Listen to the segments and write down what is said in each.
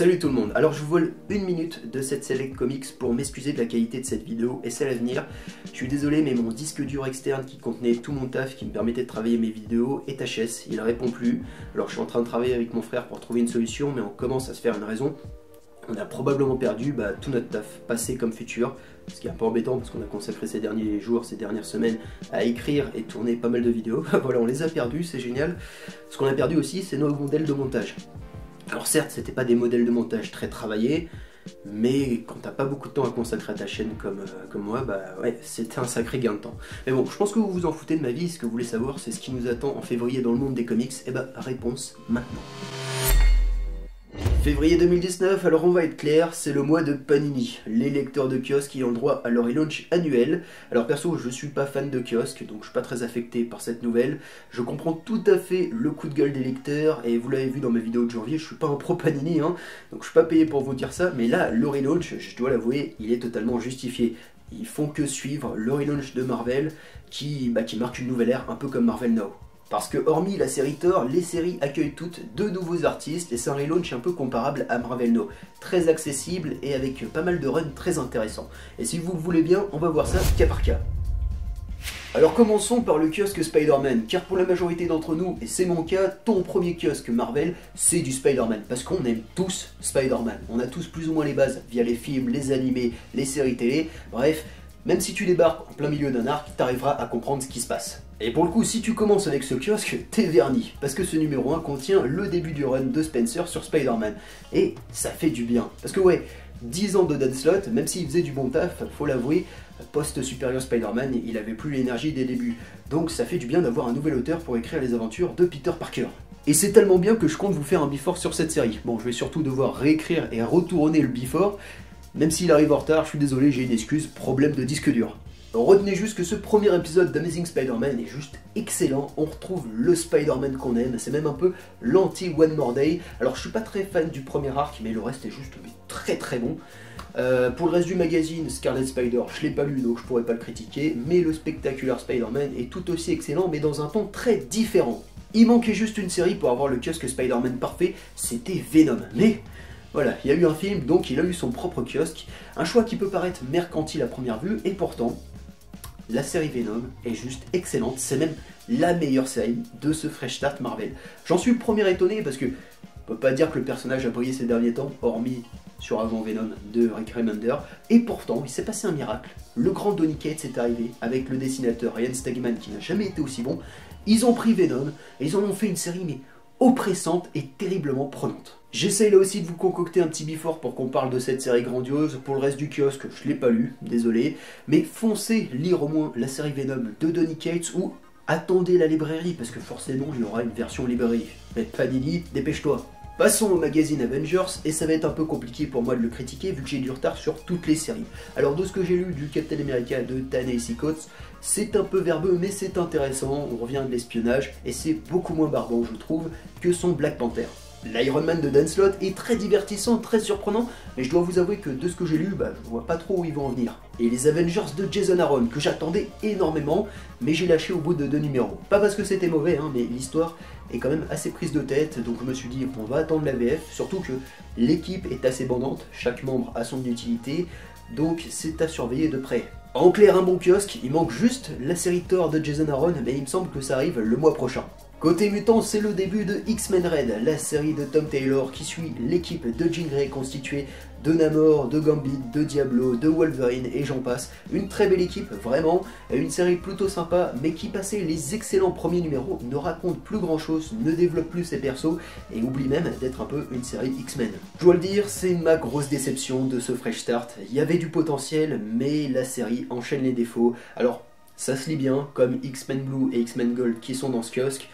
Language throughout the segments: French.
Salut tout le monde, alors je vous vole une minute de cette Select Comics pour m'excuser de la qualité de cette vidéo et celle à venir. Je suis désolé mais mon disque dur externe qui contenait tout mon taf qui me permettait de travailler mes vidéos est HS, il répond plus. Alors je suis en train de travailler avec mon frère pour trouver une solution mais on commence à se faire une raison. On a probablement perdu tout notre taf, passé comme futur, ce qui est un peu embêtant parce qu'on a consacré ces derniers jours, ces dernières semaines à écrire et tourner pas mal de vidéos. Voilà, on les a perdus, c'est génial. Ce qu'on a perdu aussi, c'est nos modèles de montage. Alors certes, c'était pas des modèles de montage très travaillés, mais quand t'as pas beaucoup de temps à consacrer à ta chaîne comme moi, ouais, c'était un sacré gain de temps. Mais bon, je pense que vous vous en foutez de ma vie, ce que vous voulez savoir, c'est ce qui nous attend en février dans le monde des comics, et réponse maintenant. Février 2019, alors on va être clair, c'est le mois de Panini, les lecteurs de kiosque qui ont le droit à leur relaunch annuel. Alors perso, je suis pas fan de kiosque, donc je suis pas très affecté par cette nouvelle. Je comprends tout à fait le coup de gueule des lecteurs, et vous l'avez vu dans ma vidéo de janvier, je suis pas un pro Panini, donc je suis pas payé pour vous dire ça, mais là, le relaunch, je dois l'avouer, il est totalement justifié. Ils font que suivre le relaunch de Marvel, qui marque une nouvelle ère, un peu comme Marvel Now. Parce que hormis la série Thor, les séries accueillent toutes deux nouveaux artistes et c'est un relaunch un peu comparable à Marvel Now. Très accessible et avec pas mal de runs très intéressants. Et si vous voulez bien, on va voir ça cas par cas. Alors commençons par le kiosque Spider-Man, car pour la majorité d'entre nous, et c'est mon cas, ton premier kiosque Marvel, c'est du Spider-Man, parce qu'on aime tous Spider-Man. On a tous plus ou moins les bases, via les films, les animés, les séries télé, bref, même si tu débarques en plein milieu d'un arc, t'arriveras à comprendre ce qui se passe. Et pour le coup, si tu commences avec ce kiosque, t'es verni, parce que ce numéro 1 contient le début du run de Spencer sur Spider-Man. Et ça fait du bien, parce que ouais, 10 ans de Dan Slott, même s'il faisait du bon taf, faut l'avouer, post-Superior Spider-Man, il avait plus l'énergie des débuts. Donc ça fait du bien d'avoir un nouvel auteur pour écrire les aventures de Peter Parker. Et c'est tellement bien que je compte vous faire un before sur cette série. Bon, je vais surtout devoir réécrire et retourner le before, même s'il arrive en retard, je suis désolé, j'ai une excuse, problème de disque dur. Retenez juste que ce premier épisode d'Amazing Spider-Man est juste excellent, on retrouve le Spider-Man qu'on aime, c'est même un peu l'anti-One More Day. Alors je suis pas très fan du premier arc, mais le reste est juste très très bon. Pour le reste du magazine, Scarlet Spider, je l'ai pas lu donc je pourrais pas le critiquer, mais le Spectacular Spider-Man est tout aussi excellent, mais dans un ton très différent. Il manquait juste une série pour avoir le kiosque Spider-Man parfait, c'était Venom, mais... Voilà, il y a eu un film, donc il a eu son propre kiosque, un choix qui peut paraître mercantile à première vue, et pourtant, la série Venom est juste excellente, c'est même la meilleure série de ce Fresh Start Marvel. J'en suis le premier étonné parce que on peut pas dire que le personnage a brillé ces derniers temps, hormis sur Avant Venom de Rick Remender, et pourtant il s'est passé un miracle. Le grand Donny Cates est arrivé avec le dessinateur Ian Stegman qui n'a jamais été aussi bon, ils ont pris Venom et ils en ont fait une série mais oppressante et terriblement prenante. J'essaye là aussi de vous concocter un petit before pour qu'on parle de cette série grandiose. Pour le reste du kiosque, je l'ai pas lu, désolé. Mais foncez lire au moins la série Venom de Donny Cates ou attendez la librairie, parce que forcément il y aura une version librairie. Mais Panini, dépêche-toi. Passons au magazine Avengers, et ça va être un peu compliqué pour moi de le critiquer vu que j'ai du retard sur toutes les séries. Alors de ce que j'ai lu du Captain America de Ta-Nehisi Coates, c'est un peu verbeux mais c'est intéressant, on revient de l'espionnage, et c'est beaucoup moins barbant je trouve que son Black Panther. L'Iron Man de Dan Slott est très divertissant, très surprenant, mais je dois vous avouer que de ce que j'ai lu, je vois pas trop où ils vont en venir. Et les Avengers de Jason Aaron, que j'attendais énormément, mais j'ai lâché au bout de 2 numéros. Pas parce que c'était mauvais, mais l'histoire est quand même assez prise de tête, donc je me suis dit on va attendre la VF, surtout que l'équipe est assez bandante, chaque membre a son utilité, donc c'est à surveiller de près. En clair, un bon kiosque, il manque juste la série Thor de Jason Aaron, mais il me semble que ça arrive le mois prochain. Côté mutant, c'est le début de X-Men Red, la série de Tom Taylor qui suit l'équipe de Jean Grey constituée de Namor, de Gambit, de Diablo, de Wolverine et j'en passe. Une très belle équipe, vraiment, une série plutôt sympa, mais qui, passé les excellents premiers numéros, ne raconte plus grand chose, ne développe plus ses persos et oublie même d'être un peu une série X-Men. Je dois le dire, c'est ma grosse déception de ce Fresh Start. Il y avait du potentiel, mais la série enchaîne les défauts. Alors, ça se lit bien, comme X-Men Blue et X-Men Gold qui sont dans ce kiosque,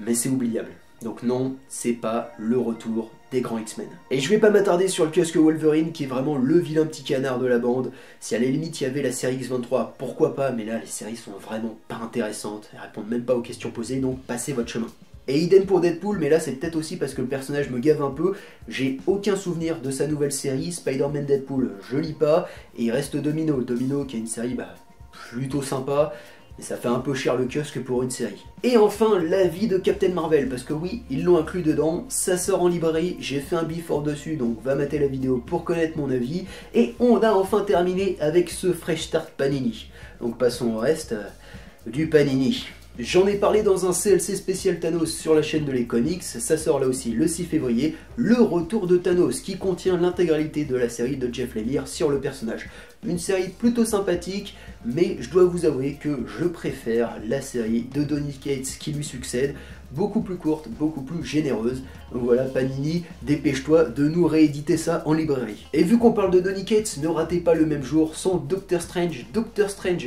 mais c'est oubliable. Donc non, c'est pas le retour des grands X-Men. Et je vais pas m'attarder sur le kiosque Wolverine qui est vraiment le vilain petit canard de la bande. Si à la limite il y avait la série X-23, pourquoi pas, mais là les séries sont vraiment pas intéressantes, elles répondent même pas aux questions posées, donc passez votre chemin. Et idem pour Deadpool, mais là c'est peut-être aussi parce que le personnage me gave un peu, j'ai aucun souvenir de sa nouvelle série, Spider-Man Deadpool, je lis pas, et il reste Domino qui est une série plutôt sympa, Et ça fait un peu cher le kiosque pour une série. Et enfin, la vie de Captain Marvel, parce que oui, ils l'ont inclus dedans, ça sort en librairie, j'ai fait un before dessus, donc va mater la vidéo pour connaître mon avis. Et on a enfin terminé avec ce Fresh Start Panini. Donc passons au reste du Panini. J'en ai parlé dans un CLC spécial Thanos sur la chaîne de Les Comics, ça sort là aussi le 6 février, le retour de Thanos qui contient l'intégralité de la série de Jeff Lemire sur le personnage. Une série plutôt sympathique, mais je dois vous avouer que je préfère la série de Donny Cates qui lui succède, beaucoup plus courte, beaucoup plus généreuse. Donc voilà, Panini, dépêche-toi de nous rééditer ça en librairie. Et vu qu'on parle de Donny Cates, ne ratez pas le même jour son Doctor Strange,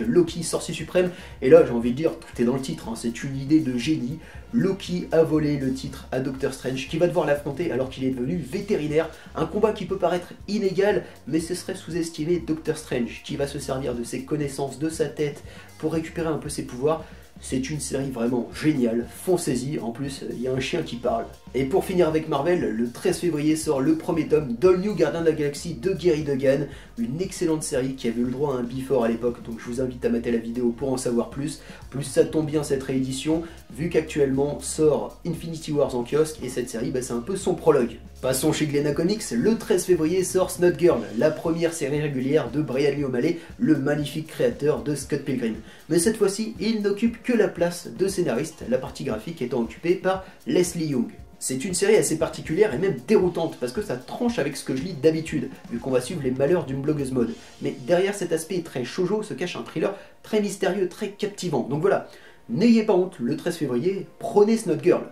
Loki, sorcier suprême. Et là, j'ai envie de dire, tout est dans le titre, hein, c'est une idée de génie. Loki a volé le titre à Doctor Strange, qui va devoir l'affronter alors qu'il est devenu vétérinaire. Un combat qui peut paraître inégal, mais ce serait sous-estimer Doctor Strange, qui va se servir de ses connaissances, de sa tête, pour récupérer un peu ses pouvoirs. C'est une série vraiment géniale, foncez-y, en plus il y a un chien qui parle. Et pour finir avec Marvel, le 13 février sort le premier tome d'All New Gardien de la Galaxie de Gary Duggan, une excellente série qui avait eu le droit à un before à l'époque, donc je vous invite à mater la vidéo pour en savoir plus. Plus ça tombe bien cette réédition, vu qu'actuellement sort Infinity Wars en kiosque, et cette série c'est un peu son prologue. Passons chez Glénat Comics, le 13 février sort Snot Girl, la première série régulière de Brian Lee O'Malley, le magnifique créateur de Scott Pilgrim. Mais cette fois-ci, il n'occupe que la place de scénariste, la partie graphique étant occupée par Leslie Young. C'est une série assez particulière et même déroutante, parce que ça tranche avec ce que je lis d'habitude, vu qu'on va suivre les malheurs d'une blogueuse mode. Mais derrière cet aspect très shoujo se cache un thriller très mystérieux, très captivant. Donc voilà, n'ayez pas honte, le 13 février, prenez Snot Girl.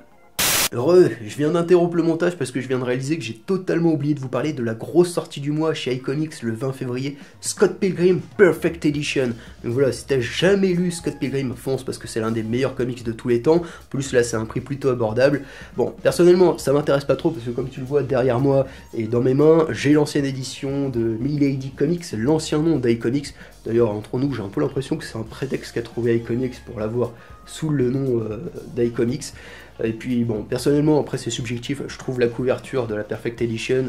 Heureux, je viens d'interrompre le montage parce que je viens de réaliser que j'ai totalement oublié de vous parler de la grosse sortie du mois chez iComics le 20 février, Scott Pilgrim Perfect Edition. Donc voilà, si t'as jamais lu Scott Pilgrim, fonce parce que c'est l'un des meilleurs comics de tous les temps. Plus là, c'est un prix plutôt abordable. Bon, personnellement, ça m'intéresse pas trop parce que comme tu le vois derrière moi et dans mes mains, j'ai l'ancienne édition de Milady Comics, l'ancien nom d'iComics. D'ailleurs, entre nous, j'ai un peu l'impression que c'est un prétexte qu'a trouvé iComics pour l'avoir sous le nom d'iComics. Et puis bon, personnellement, après c'est subjectif, je trouve la couverture de la Perfect Edition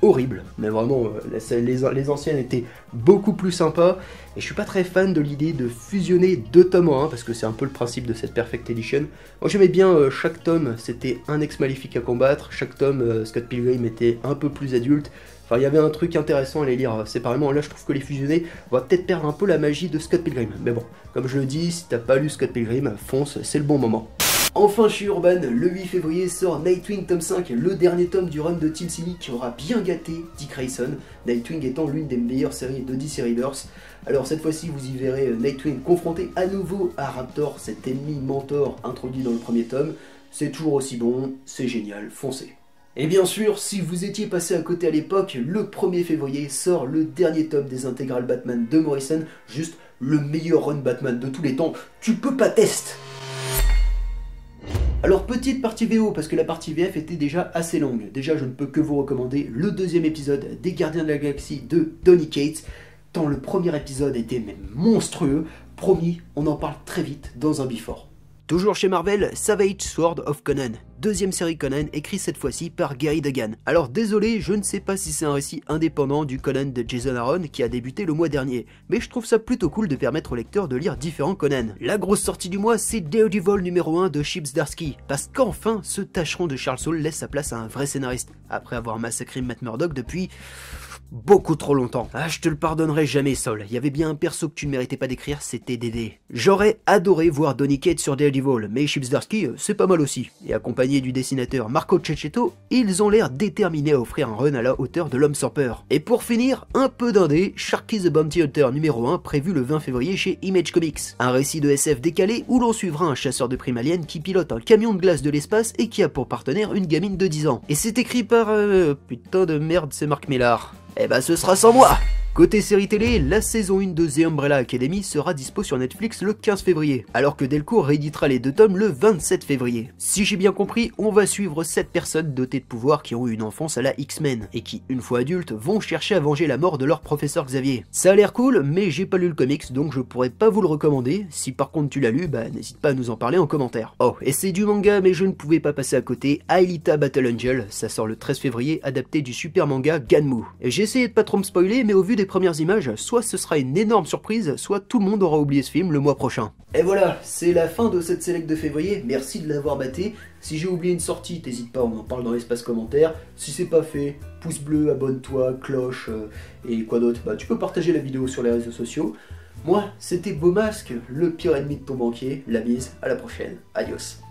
horrible, mais vraiment, les anciennes étaient beaucoup plus sympas, et je suis pas très fan de l'idée de fusionner deux tomes en un, parce que c'est un peu le principe de cette Perfect Edition. Moi j'aimais bien, chaque tome, c'était un ex-maléfique à combattre, chaque tome, Scott Pilgrim était un peu plus adulte, enfin il y avait un truc intéressant à les lire séparément. Là je trouve que les fusionner va peut-être perdre un peu la magie de Scott Pilgrim, mais bon, comme je le dis, si t'as pas lu Scott Pilgrim, fonce, c'est le bon moment. Enfin chez Urban, le 8 février sort Nightwing tome 5, le dernier tome du run de Tim Seeley qui aura bien gâté Dick Grayson, Nightwing étant l'une des meilleures séries de DC Readers. Alors cette fois-ci vous y verrez Nightwing confronté à nouveau à Raptor, cet ennemi mentor introduit dans le premier tome. C'est toujours aussi bon, c'est génial, foncez. Et bien sûr, si vous étiez passé à côté à l'époque, le 1er février sort le dernier tome des intégrales Batman de Morrison, juste le meilleur run Batman de tous les temps, tu peux pas tester. Alors petite partie VO parce que la partie VF était déjà assez longue. Déjà je ne peux que vous recommander le deuxième épisode des Gardiens de la Galaxie de Donny Cates, tant le premier épisode était même monstrueux. Promis, on en parle très vite dans un before. Toujours chez Marvel, Savage Sword of Conan, deuxième série Conan, écrite cette fois-ci par Gary Duggan. Alors désolé, je ne sais pas si c'est un récit indépendant du Conan de Jason Aaron qui a débuté le mois dernier, mais je trouve ça plutôt cool de permettre au lecteur de lire différents Conan. La grosse sortie du mois, c'est Daredevil numéro 1 de Chip Zdarsky, parce qu'enfin, ce tâcheron de Charles Soule laisse sa place à un vrai scénariste, après avoir massacré Matt Murdock depuis beaucoup trop longtemps. Ah, je te le pardonnerai jamais, Sol. Il y avait bien un perso que tu ne méritais pas d'écrire, c'était Dédé. J'aurais adoré voir Donny Cates sur Daredevil, mais Chip Zdarsky, c'est pas mal aussi. Et accompagné du dessinateur Marco Cecchetto, ils ont l'air déterminés à offrir un run à la hauteur de l'homme sans peur. Et pour finir, un peu d'indé, Sharky the Bounty Hunter numéro 1, prévu le 20 février chez Image Comics. Un récit de SF décalé où l'on suivra un chasseur de primes aliens qui pilote un camion de glace de l'espace et qui a pour partenaire une gamine de 10 ans. Et c'est écrit par... putain de merde, c'est Mark Millar. Eh ben ce sera sans moi. Côté série télé, la saison 1 de The Umbrella Academy sera dispo sur Netflix le 15 février, alors que Delcourt rééditera les 2 tomes le 27 février. Si j'ai bien compris, on va suivre 7 personnes dotées de pouvoirs qui ont eu une enfance à la X-Men, et qui, une fois adultes, vont chercher à venger la mort de leur professeur Xavier. Ça a l'air cool, mais j'ai pas lu le comics, donc je pourrais pas vous le recommander. Si par contre tu l'as lu, bah n'hésite pas à nous en parler en commentaire. Oh, et c'est du manga, mais je ne pouvais pas passer à côté, Aelita Battle Angel, ça sort le 13 février, adapté du super manga Ganmu. J'ai essayé de pas trop me spoiler, mais au vu des des premières images, soit ce sera une énorme surprise, soit tout le monde aura oublié ce film le mois prochain. Et voilà, c'est la fin de cette sélection de février, merci de l'avoir maté. Si j'ai oublié une sortie, t'hésites pas, on en parle dans l'espace commentaire. Si c'est pas fait, pouce bleu, abonne-toi, cloche, et quoi d'autre, bah tu peux partager la vidéo sur les réseaux sociaux. Moi, c'était Beaumasque, le pire ennemi de ton banquier, la bise, à la prochaine, adios.